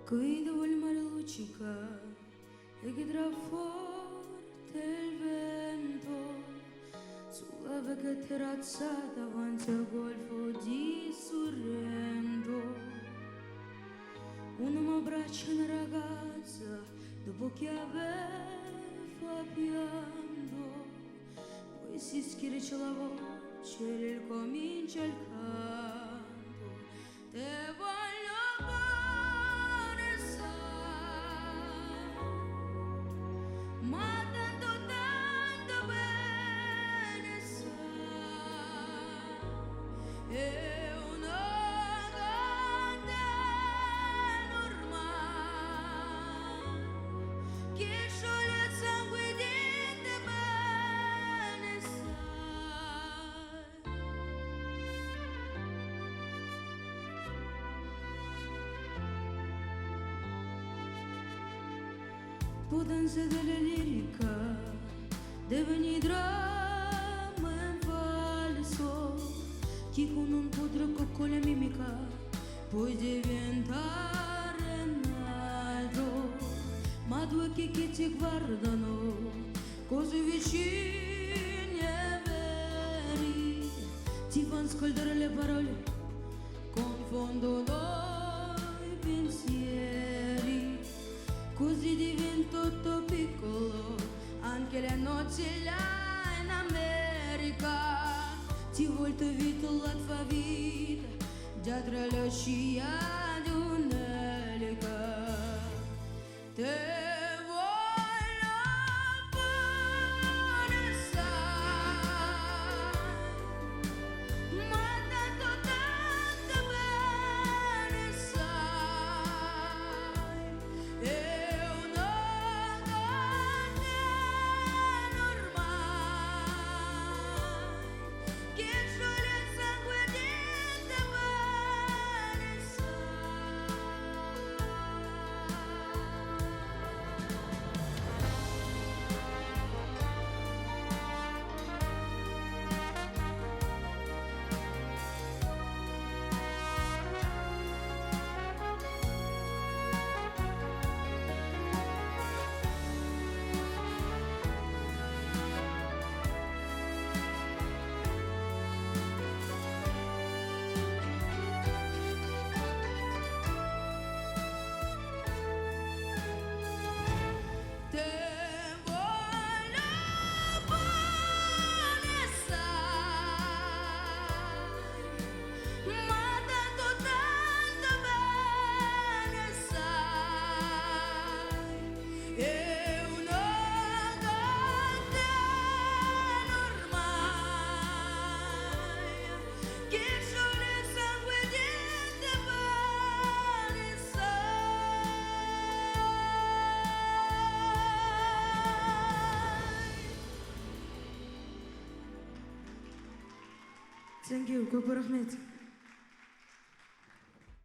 Guido il mare luccica e vedrà forte il vento sulla vecchia terrazza davanti al golfo di Sorrento. Uno mi abbraccia una ragazza dopo che aveva pianto, poi si schiarisce la voce e ricomincia il canto. Te voglio bene, sai, ma tanto tanto bene, sai, è una catena ormai che scioglie il sangue di te bene, sai. Potenza della lirica deve ogni dramma in falso, chi con un po' troppo con la mimica puoi diventare un altro, ma due che ti guardano così vicini e veri ti fanno scaldare le parole, confondono i pensieri. Così divento tutto piccolo, anche le noci là in America. Ti volta vita la tua vita, già tra le scia di un'elica. Te voglio bene, sai, ma tanto tanto bene, sai, è una catena ormai che scioglie il sangue di te bene, sai. Te voglio bene, sai, ma tanto tanto bene, sai, è una catena ormai che scioglie il sangue di te bene, sai. Thank you, Kopo Rahmet.